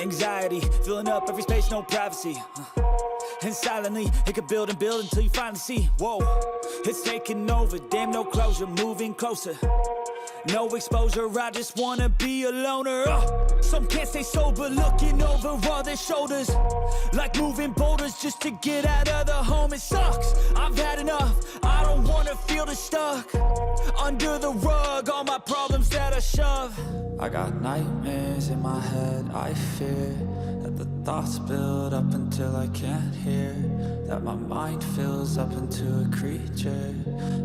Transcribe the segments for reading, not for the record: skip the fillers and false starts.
Anxiety, filling up every space, no privacy. And silently, it could build and build until you finally see, whoa, it's taking over, damn no closure, moving closer. No exposure, I just wanna be a loner. Some can't stay sober, looking over all their shoulders, like moving boulders just to get out of the home. It sucks, I've had enough, I don't wanna feel the stuck under the rug, all my problems that I shove. I got nightmares in my head, I fear that the thoughts build up until I can't hear, that my mind fills up into a creature,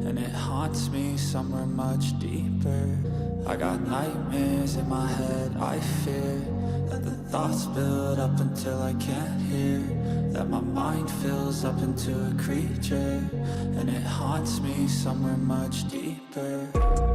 and it haunts me somewhere much deeper. I got nightmares in my head, I fear that the thoughts build up until I can't hear, that my mind fills up into a creature, and it haunts me somewhere much deeper.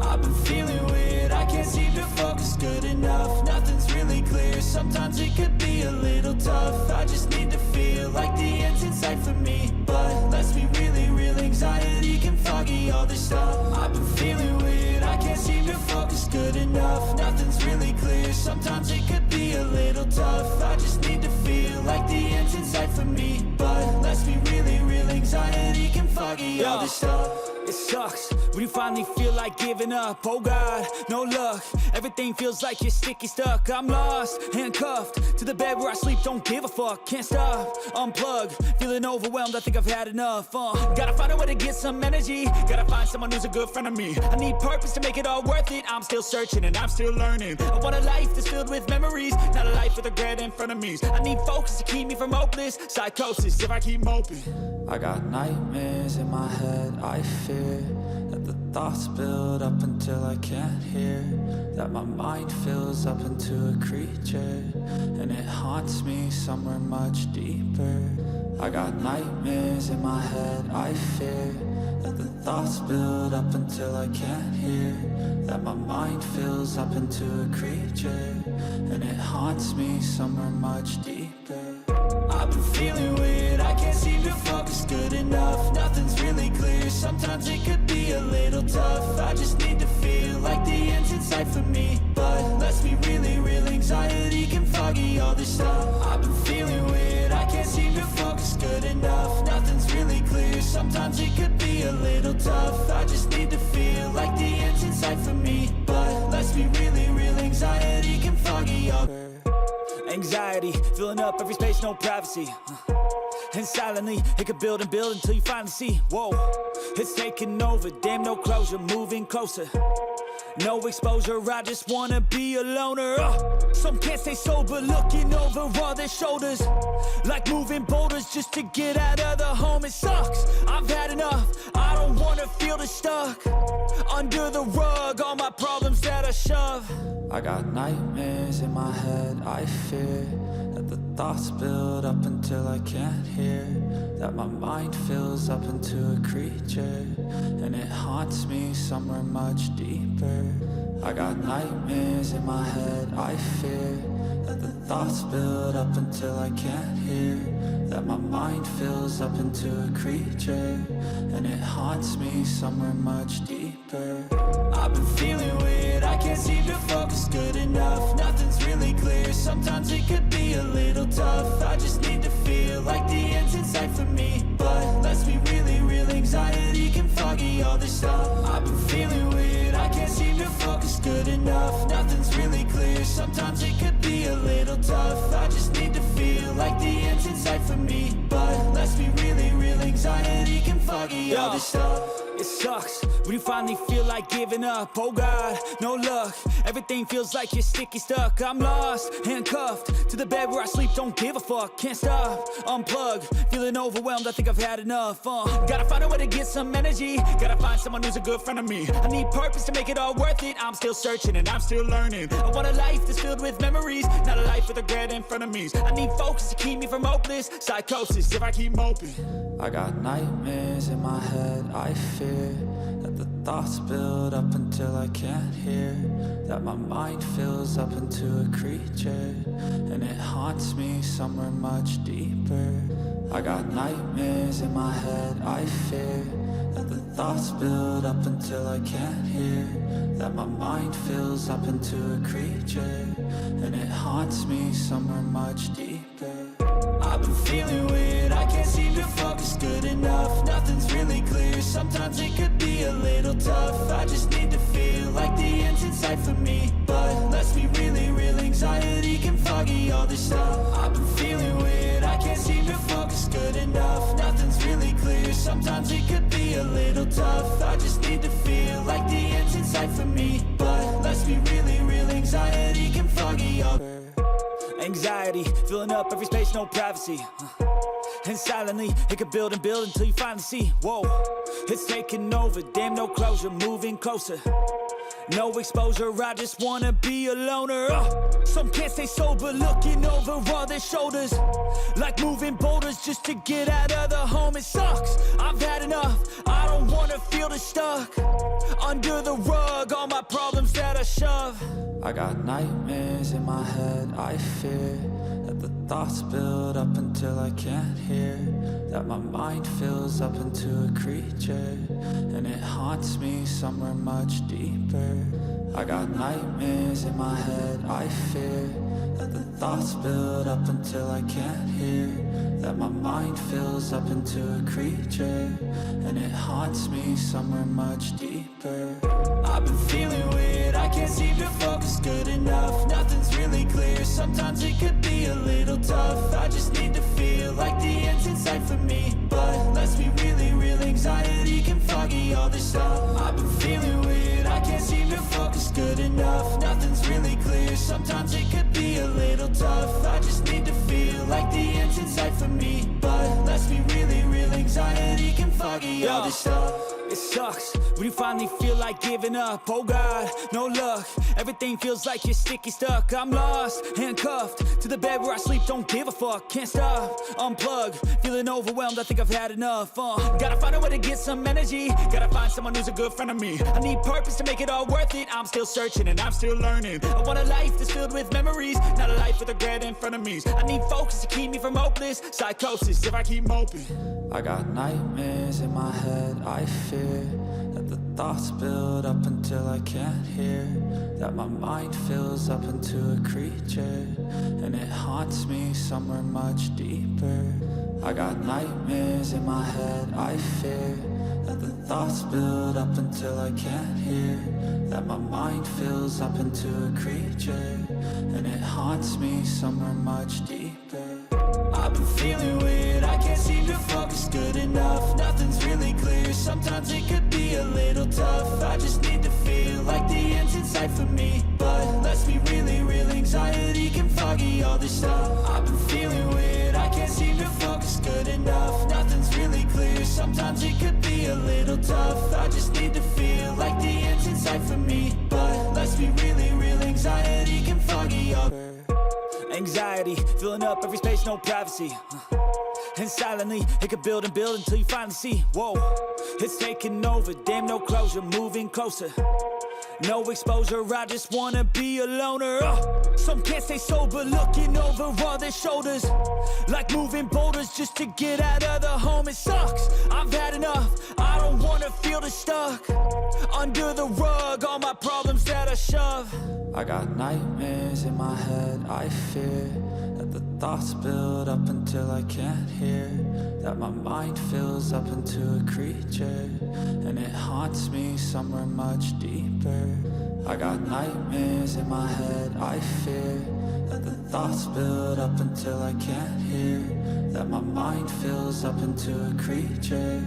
I've been feeling weird, I can't seem to focus good enough, nothing's really clear, sometimes it could be a little tough. I just need to feel like the end's in sight for me, but let's be really real, anxiety can foggy all this stuff. I've been feeling weird, I can't seem to focus good enough, nothing's really clear, sometimes it could be a little tough. I just need to feel like the end's in sight for me, but let's be really real, anxiety can foggy all this stuff. It sucks when you finally feel like giving up. Oh God, no luck, everything feels like you're sticky stuck. I'm lost, handcuffed to the bed where I sleep, don't give a fuck. Can't stop, unplug, feeling overwhelmed, I think I've had enough. Gotta find a way to get some energy, gotta find someone who's a good friend of me. I need purpose to make it all worth it, I'm still searching and I'm still learning. I want a life that's filled with memories, not a life with regret in front of me. I need focus to keep me from hopeless psychosis if I keep moping. I got nightmares in my head, I fear that the thoughts build up until I can't hear, that my mind fills up into a creature, and it haunts me somewhere much deeper. I got nightmares in my head, I fear that the thoughts build up until I can't hear, that my mind fills up into a creature, and it haunts me somewhere much deeper. I've been feeling weird, I can't seem to focus good enough, nothing's really clear, sometimes it could be a little tough. I just need to feel like the end's in sight for me, but let's be really real, anxiety can foggy all this stuff. I've been feeling weird, I can't seem to focus good enough, nothing's really clear, sometimes it could be a little tough. I just need to feel like the end's in sight for me, but let's be really real, anxiety can foggy all. Anxiety, filling up every space, no privacy. And silently, it could build and build until you finally see, whoa, it's taking over, damn no closure, moving closer. No exposure, I just wanna be a loner. Some can't stay sober, looking over all their shoulders, like moving boulders just to get out of the home. It sucks, I've had enough, I don't wanna feel the stuck under the rug, all my problems that I shove. I got nightmares in my head, I fear that the thoughts build up until I can't hear, that my mind fills up into a creature, and it haunts me somewhere much deeper. I got nightmares in my head, I fear that the thoughts build up until I can't hear, that my mind fills up into a creature, and it haunts me somewhere much deeper. I've been feeling weird, I can't seem to focus good enough, nothing's really clear, sometimes it could be a little tough. I just need to feel like the end's in sight for me, but let's be really real, anxiety can foggy all this stuff. I've been feeling weird, I can't seem to focus good enough, nothing's really clear, sometimes it could be a little tough. I just need to feel like the end's in sight for me, but let's be really real, anxiety can foggy all this stuff. It sucks when you finally feel like giving up. Oh God, no luck, everything feels like you're sticky stuck. I'm lost, handcuffed to the bed where I sleep, don't give a fuck. Can't stop, unplug, feeling overwhelmed, I think I've had enough. Gotta find a way to get some energy, gotta find someone who's a good friend of me. I need purpose to make it all worth it, I'm still searching and I'm still learning. I want a life that's filled with memories, not a life with regret in front of me. I need focus to keep me from hopeless psychosis if I keep moping. I got nightmares in my head, I fear that the thoughts build up until I can't hear, that my mind fills up into a creature, and it haunts me somewhere much deeper. I got nightmares in my head, I fear that the thoughts build up until I can't hear, that my mind fills up into a creature, and it haunts me somewhere much deeper. I've been feeling weird, I can't seem to focus good enough. Nothing's really clear, sometimes it could be a little tough. I just need to feel like the end's in sight for me, but let's be really real, anxiety can foggy all this stuff. I've been feeling weird, I can't seem to focus good enough. Nothing's really clear, sometimes it could be a little tough. I just need to feel like the end's in sight for me, but let's be really real, anxiety can foggy all. Anxiety, filling up every space, no privacy. And silently, it could build and build until you finally see, whoa, it's taking over, damn no closure, moving closer. No exposure, I just wanna be a loner. Some can't stay sober, looking over all their shoulders, like moving boulders just to get out of the home. It sucks, I've had enough, I don't wanna feel the stuck under the rug, all my problems that I shove. I got nightmares in my head, I fear that the thoughts build up until I can't hear, that my mind fills up into a creature, and it haunts me somewhere much deeper. I got nightmares in my head, I fear that the thoughts build up until I can't hear, that my mind fills up into a creature, and it haunts me somewhere much deeper. I've been feeling weird, I can't seem to focus good enough. Nothing's really clear, sometimes it could be a little tough. I just need to feel like the end's in sight for me, but let's be really real, anxiety can foggy all this stuff. I've been feeling weird, I can't seem to focus good enough. Nothing's really clear, sometimes it could be a little tough. I just need to feel like the end's in sight for me, but let's be really real, anxiety can foggy all this stuff. It sucks when you finally feel like giving up. Oh God, no luck, everything feels like you're sticky stuck. I'm lost, handcuffed to the bed where I sleep, don't give a fuck. Can't stop, unplug, feeling overwhelmed, I think I've had enough. Gotta find a way to get some energy, gotta find someone who's a good friend of me. I need purpose to make it all worth it, I'm still searching and I'm still learning. I want a life that's filled with memories, not a life with regret and frenemies. I need focus to keep me from hopeless psychosis if I keep moping. I got nightmares in my head, I fear that the thoughts build up until I can't hear, that my mind fills up into a creature, and it haunts me somewhere much deeper. I got nightmares in my head, I fear that the thoughts build up until I can't hear, that my mind fills up into a creature, and it haunts me somewhere much deeper. I've been feeling weird, I can't seem to focus good enough. Nothing's really clear, sometimes it could be a little tough. I just need to feel like the end's in sight for me, but let's be really real, anxiety can foggy all this stuff. I've been feeling weird, I can't seem to focus good enough. Nothing's really clear, sometimes it could be a little tough. I just need to feel like the end's in sight for me, but let's be really real, anxiety can foggy all. Anxiety, filling up every space, no privacy. And silently, it could build and build until you finally see, whoa, it's taking over, damn no closure, moving closer. No exposure, I just wanna be a loner. Some can't stay sober, looking over all their shoulders, like moving boulders just to get out of the home. It sucks, I've had enough, I don't wanna feel the stuck under the rug, all my problems that I shove. I got nightmares in my head, I fear that the thoughts build up until I can't hear, that my mind fills up into a creature, and it haunts me somewhere much deeper. I got nightmares in my head, I fear that the thoughts build up until I can't hear, that my mind fills up into a creature,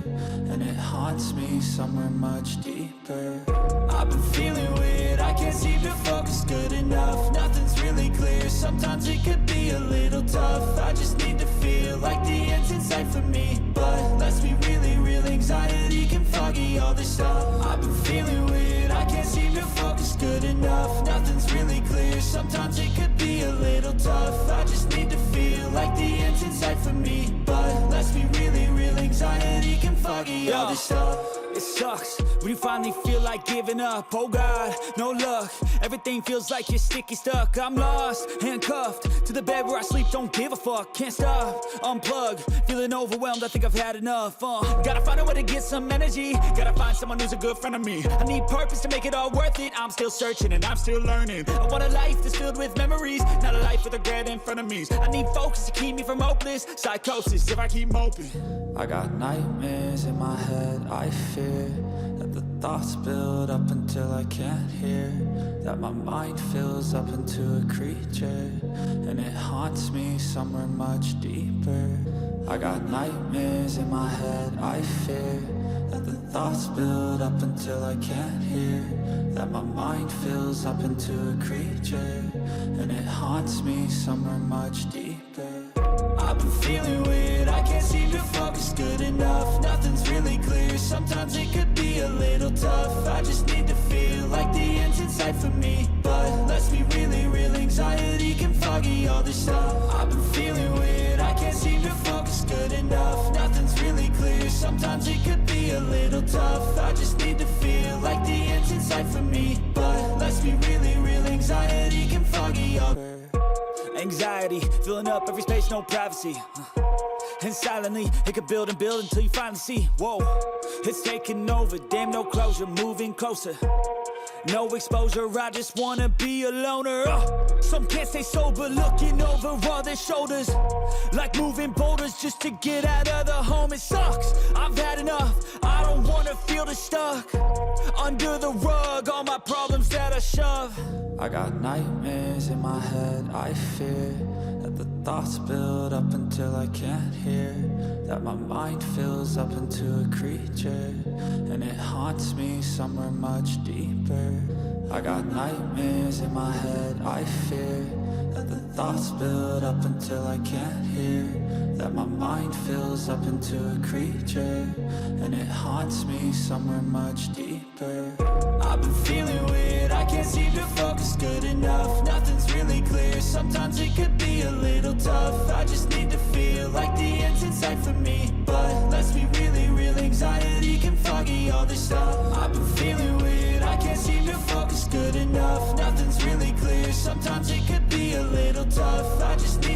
and it haunts me somewhere much deeper. I've been feeling weird, I can't seem to focus good enough. Nothing's really clear, sometimes it could be a little tough. I just need to feel like the end's in sight for me, but let's be really real, anxiety can foggy all this stuff. I've been feeling weird, I can't seem to focus good enough. Nothing's really clear, sometimes it could be a little tough. I just need to feel like the end's in sight for me, but let's be really real, anxiety can foggy all this stuff. It sucks when you finally feel like giving up. Oh God, no luck. Everything feels like you're sticky stuck. I'm lost, handcuffed to the bed where I sleep. Don't give a fuck, can't stop. Unplug, feeling overwhelmed. I think I've had enough. Gotta find a way to get some energy. Gotta find someone who's a good friend of me. I need purpose to make it all worth it. I'm still searching and I'm still learning. I want a life that's filled with memories, not a life with regret in front of me. I need focus to keep me from hopeless psychosis if I keep moping. I got nightmares in my head. I fear that the thoughts build up until I can't hear, that my mind fills up into a creature and it haunts me somewhere much deeper. I got nightmares in my head. I fear that the thoughts build up until I can't hear, that my mind fills up into a creature and it haunts me somewhere much deeper. I've been feeling weird, I can't seem to focus good enough. Nothing's really clear, sometimes it could be a little tough. I just need to feel like the end's in sight for me, but let's be really real, anxiety can foggy all this stuff. I've been feeling weird, I can't seem to focus good enough. Nothing's really clear, sometimes it could be a little tough. I just need to feel like the end's in sight for me, but let's be really real, anxiety can foggy all. Anxiety, filling up every space, no privacy. And silently, it could build and build until you finally see. Whoa, it's taking over, damn no closure, moving closer. No exposure, I just wanna be a loner. Some can't stay sober, looking over all their shoulders, like moving boulders just to get out of the home. It sucks, I've had enough, I don't wanna feel the stuck under the rug, all my problems that I shove. I got nightmares in my head. I fear that the thoughts build up until I can't hear, that my mind fills up into a creature and it haunts me somewhere much deeper. I got nightmares in my head. I fear that the thoughts build up until I can't hear, that my mind fills up into a creature and it haunts me somewhere much deeper. I've been feeling weird, I can't seem to focus good enough. Nothing's really clear, sometimes it could be a little tough. I just need to feel like the end's in sight for me, but let's be really real, anxiety can foggy all this stuff. I've been feeling weird, I can't seem to focus good enough. Nothing's really clear, sometimes it could be a little tough. I just need